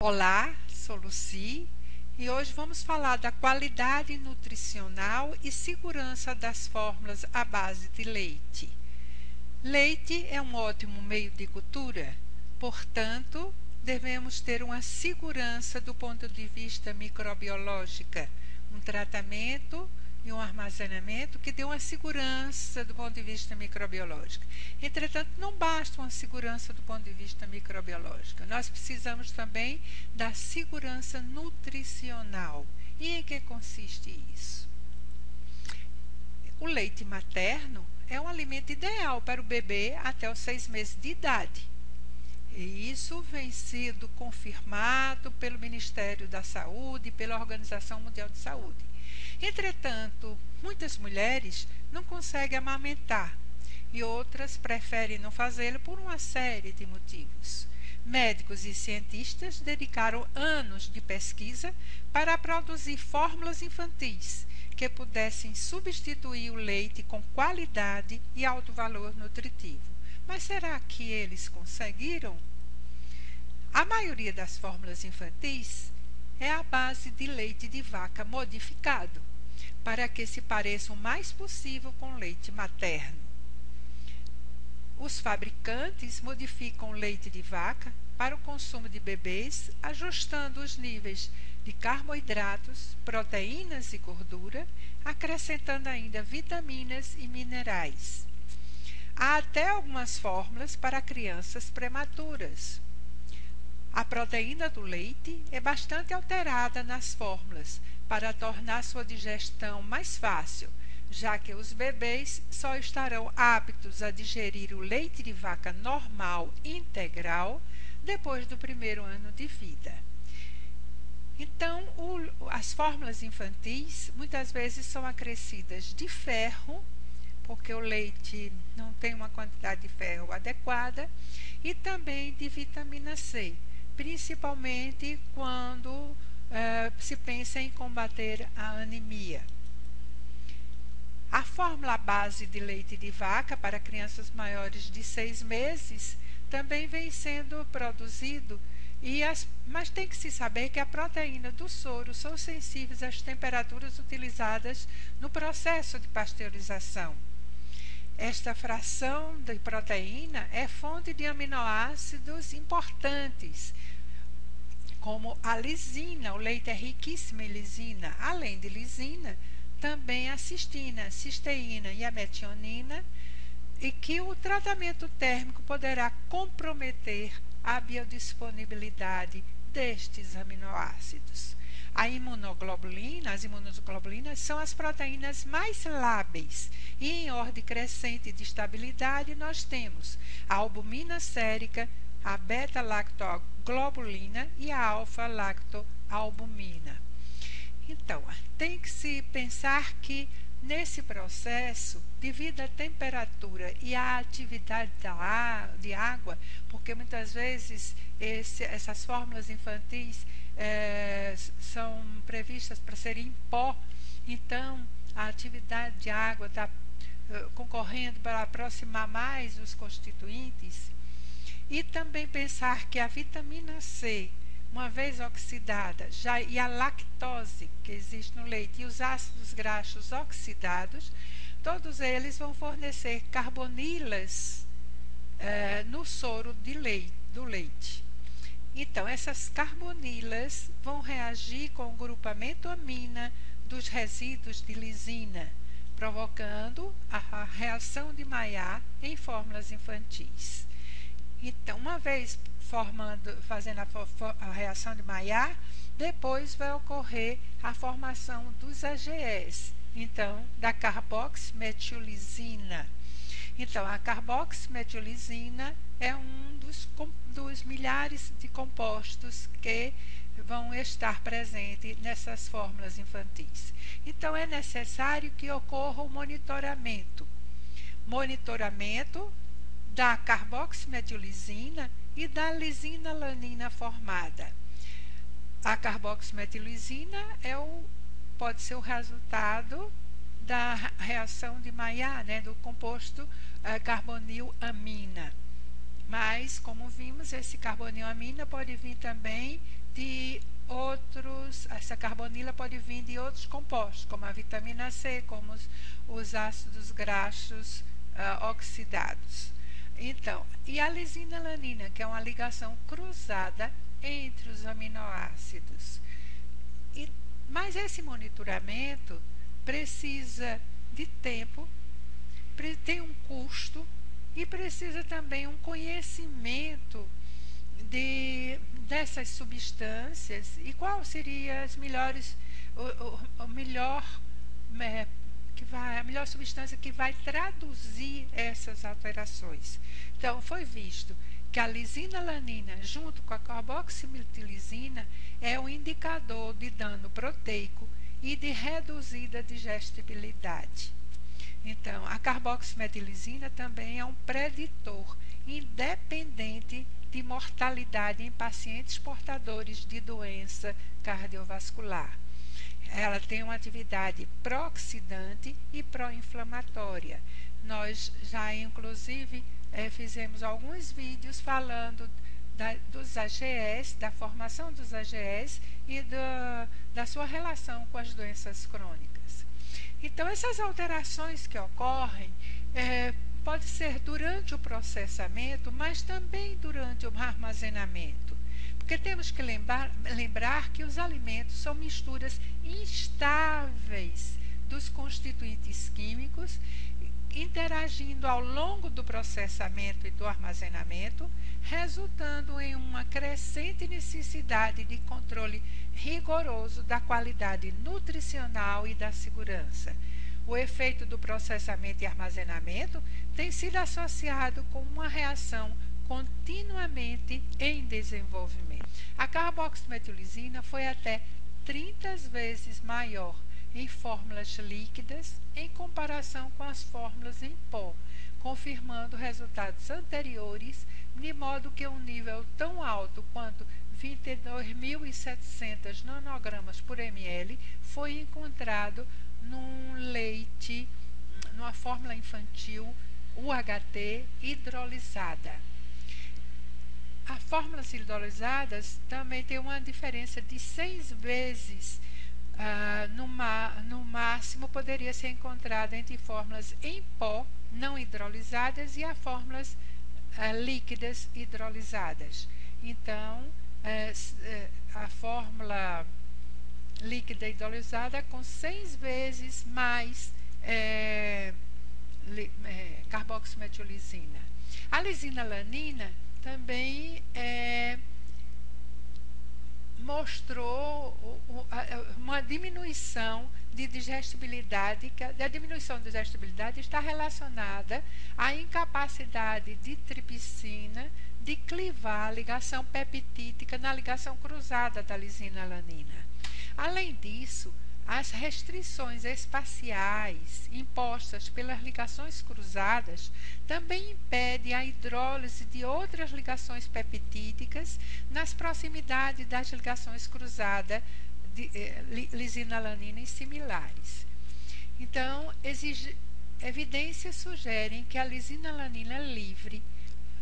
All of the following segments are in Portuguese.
Olá, sou Lucy e hoje vamos falar da qualidade nutricional e segurança das fórmulas à base de leite. Leite é um ótimo meio de cultura, portanto, devemos ter uma segurança do ponto de vista microbiológico, um tratamento e um armazenamento que dê uma segurança do ponto de vista microbiológico. Entretanto, não basta uma segurança do ponto de vista microbiológico. Nós precisamos também da segurança nutricional. E em que consiste isso? O leite materno é um alimento ideal para o bebê até os 6 meses de idade. E isso vem sido confirmado pelo Ministério da Saúde e pela Organização Mundial de Saúde. Entretanto, muitas mulheres não conseguem amamentar e outras preferem não fazê-lo por uma série de motivos. Médicos e cientistas dedicaram anos de pesquisa para produzir fórmulas infantis que pudessem substituir o leite com qualidade e alto valor nutritivo. Mas será que eles conseguiram? A maioria das fórmulas infantis é à base de leite de vaca modificado, para que se pareça o mais possível com leite materno. Os fabricantes modificam o leite de vaca para o consumo de bebês, ajustando os níveis de carboidratos, proteínas e gordura, acrescentando ainda vitaminas e minerais. Há até algumas fórmulas para crianças prematuras. A proteína do leite é bastante alterada nas fórmulas para tornar sua digestão mais fácil, já que os bebês só estarão aptos a digerir o leite de vaca normal integral depois do primeiro ano de vida. Então, as fórmulas infantis muitas vezes são acrescidas de ferro, porque o leite não tem uma quantidade de ferro adequada, e também de vitamina C, principalmente quando se pensa em combater a anemia. A fórmula à base de leite de vaca para crianças maiores de 6 meses também vem sendo produzido, mas tem que se saber que a proteína do soro são sensíveis às temperaturas utilizadas no processo de pasteurização. Esta fração de proteína é fonte de aminoácidos importantes, como a lisina. O leite é riquíssimo em lisina. Além de lisina, também a cistina, cisteína e a metionina, e que o tratamento térmico poderá comprometer a biodisponibilidade destes aminoácidos. As imunoglobulinas são as proteínas mais lábeis e em ordem crescente de estabilidade nós temos a albumina sérica, a beta-lactoglobulina e a alfa-lactoalbumina. Então, tem que se pensar que nesse processo, devido à temperatura e à atividade de água, porque muitas vezes essas fórmulas infantis são previstas para serem em pó, então a atividade de água está concorrendo para aproximar mais os constituintes. E também pensar que a vitamina C, uma vez oxidada, e a lactose que existe no leite e os ácidos graxos oxidados, todos eles vão fornecer carbonilas no soro do leite. Então, essas carbonilas vão reagir com o grupamento amina dos resíduos de lisina, provocando a reação de Maillard em fórmulas infantis. Então, uma vez fazendo a reação de Maillard, depois vai ocorrer a formação dos AGEs, então, da carboximetilizina. Então, a carboximetilizina é um dos milhares de compostos que vão estar presentes nessas fórmulas infantis. Então, é necessário que ocorra o monitoramento da carboximetilizina e da lisina-lanina formada. A carboximetilizina pode ser o resultado da reação de Maillard, do composto carbonilamina. Mas, como vimos, esse carbonilamina pode vir também de essa carbonila pode vir de outros compostos, como a vitamina C, como os ácidos graxos oxidados. Então, e a lisina-alanina, que é uma ligação cruzada entre os aminoácidos. Mas esse monitoramento precisa de tempo, tem um custo e precisa também um conhecimento dessas substâncias e qual seria as melhores, a melhor substância que vai traduzir essas alterações. Então, foi visto que a lisina-alanina, junto com a carboximetilizina, é um indicador de dano proteico e de reduzida digestibilidade. Então, a carboximetilizina também é um preditor independente de mortalidade em pacientes portadores de doença cardiovascular. Ela tem uma atividade pró-oxidante e pró-inflamatória. Nós já, inclusive, fizemos alguns vídeos falando dos AGEs, da formação dos AGEs e da sua relação com as doenças crônicas. Então, essas alterações que ocorrem pode ser durante o processamento, mas também durante o armazenamento. Porque temos que lembrar que os alimentos são misturas instáveis dos constituintes químicos, interagindo ao longo do processamento e do armazenamento, resultando em uma crescente necessidade de controle rigoroso da qualidade nutricional e da segurança. O efeito do processamento e armazenamento tem sido associado com uma reação continuamente em desenvolvimento. A carboximetilizina foi até 30 vezes maior em fórmulas líquidas em comparação com as fórmulas em pó, confirmando resultados anteriores, de modo que um nível tão alto quanto 22.700 nanogramas por ml foi encontrado num leite, numa fórmula infantil UHT hidrolisada. As fórmulas hidrolisadas também tem uma diferença de 6 vezes, no máximo poderia ser encontrada entre fórmulas em pó não hidrolisadas e as fórmulas líquidas hidrolisadas. Então, a fórmula líquida hidrolisada com 6 vezes mais carboximetilizina. A lisina-alanina também mostrou uma diminuição de digestibilidade, que a diminuição de digestibilidade está relacionada à incapacidade de tripsina de clivar a ligação peptídica na ligação cruzada da lisina-alanina. Além disso, as restrições espaciais impostas pelas ligações cruzadas também impedem a hidrólise de outras ligações peptídicas nas proximidades das ligações cruzadas de lisina-alanina e similares. Então, evidências sugerem que a lisina-alanina livre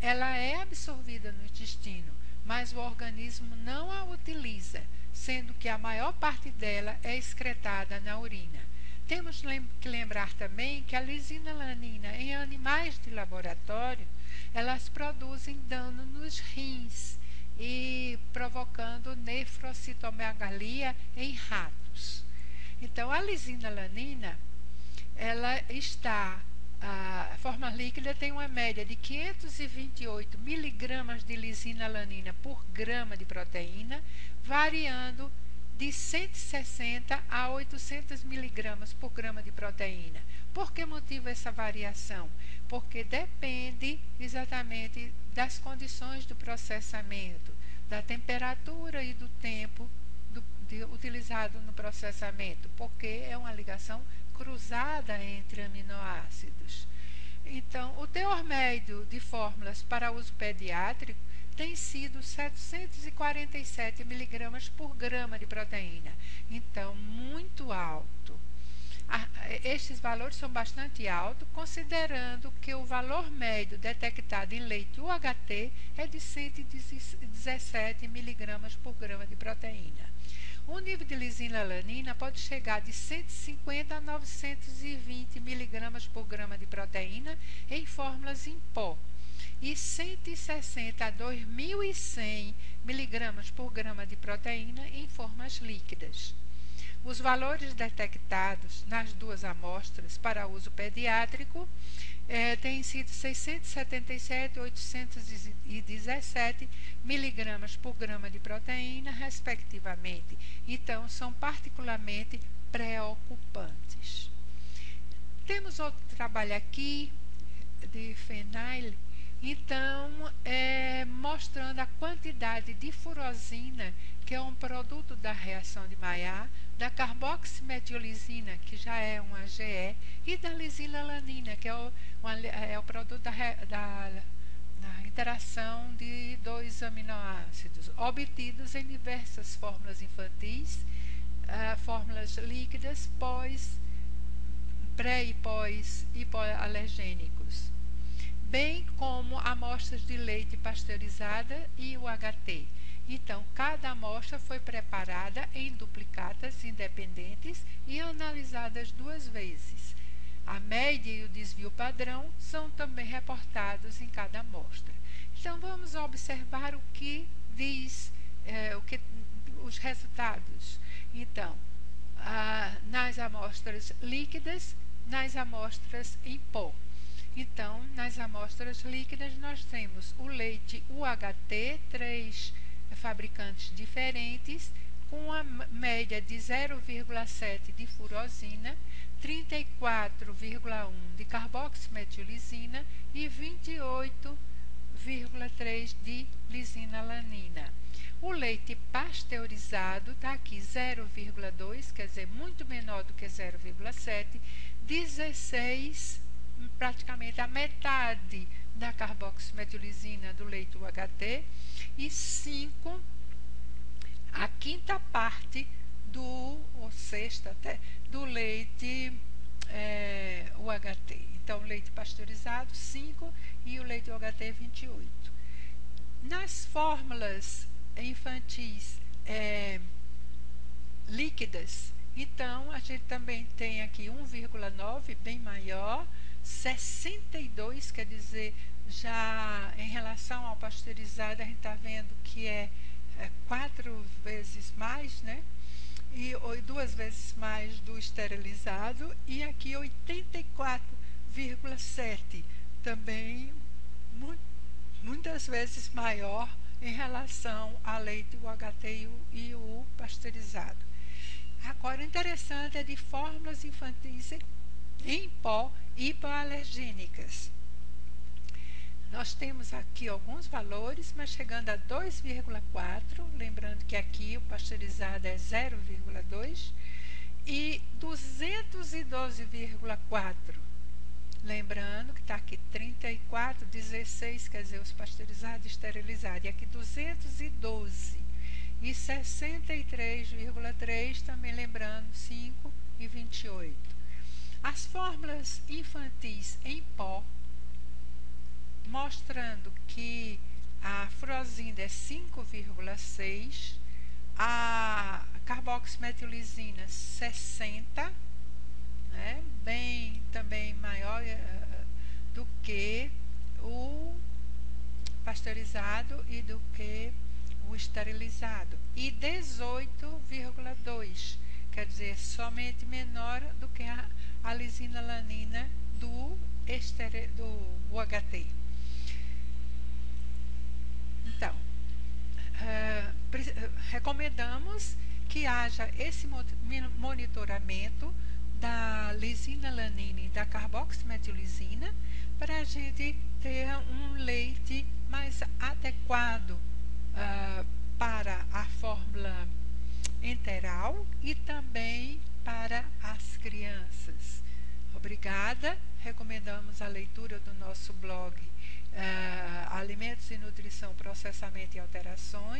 ela é absorvida no intestino, mas o organismo não a utiliza, sendo que a maior parte dela é excretada na urina. Temos que lembrar também que a lisina-alanina em animais de laboratório, elas produzem dano nos rins e provocando nefrocitomegalia em ratos. Então, a lisina-alanina, ela está, a forma líquida tem uma média de 528 miligramas de lisina-alanina por grama de proteína, variando de 160 a 800 miligramas por grama de proteína. Por que motiva essa variação? Porque depende exatamente das condições do processamento, da temperatura e do tempo utilizado no processamento, porque é uma ligação cruzada entre aminoácidos. Então, o teor médio de fórmulas para uso pediátrico tem sido 747 miligramas por grama de proteína, então muito alto. Estes valores são bastante altos, considerando que o valor médio detectado em leite UHT é de 117 mg por grama de proteína. O nível de lisina-alanina pode chegar de 150 a 920 mg por grama de proteína em fórmulas em pó e 160 a 2.100 mg por grama de proteína em formas líquidas. Os valores detectados nas duas amostras para uso pediátrico têm sido 677 e 817 mg por grama de proteína, respectivamente. Então, são particularmente preocupantes. Temos outro trabalho aqui de Fenaille, então, mostrando a quantidade de furosina, que é um produto da reação de Maillard, da carboximetillisina, que já é uma AGE, e da lisina-alanina, que é o produto da interação de dois aminoácidos, obtidos em diversas fórmulas infantis, fórmulas líquidas, pré- e pós-hipoalergênicos, bem como amostras de leite pasteurizada e UHT. Então, cada amostra foi preparada em duplicatas independentes e analisadas 2 vezes. A média e o desvio padrão são também reportados em cada amostra. Então, vamos observar o que diz os resultados. Então, nas amostras líquidas, nas amostras em pó. Então, nas amostras líquidas, nós temos o leite UHT, 3 fabricantes diferentes, com a média de 0,7 de furosina, 34,1 de carboximetillisina e 28,3 de lisina-alanina. O leite pasteurizado está aqui 0,2, quer dizer, muito menor do que 0,7, 16, praticamente a metade da carboximetillisina do leite UHT, e 5, a quinta parte ou sexta até, do leite UHT. Então, o leite pasteurizado, 5, e o leite UHT, 28. Nas fórmulas infantis líquidas, então, a gente também tem aqui 1,9, bem maior, 62, quer dizer, já em relação ao pasteurizado, a gente está vendo que é 4 vezes mais, né? E 2 vezes mais do esterilizado, e aqui 84,7, também muitas vezes maior em relação ao leite UHT e o pasteurizado. Agora, interessante é de fórmulas infantis em pó hipoalergênicas. Nós temos aqui alguns valores, mas chegando a 2,4, lembrando que aqui o pasteurizado é 0,2, e 212,4, lembrando que está aqui 34, 16, quer dizer, os pasteurizados e esterilizados, e aqui 212, e 63,3, também lembrando 5 e 28. As fórmulas infantis em pó, mostrando que a furosina é 5,6, a carboximetillisina 60, né, bem também maior do que o pasteurizado e do que o esterilizado, e 18,2, quer dizer, somente menor do que a lisina-alanina do UHT. Então, recomendamos que haja esse monitoramento da lisina-alanina e da carboximetillisina para a gente ter um leite mais adequado para a fórmula enteral e também para as crianças. Obrigada. Recomendamos a leitura do nosso blog Alimentos e Nutrição, Processamento e Alterações.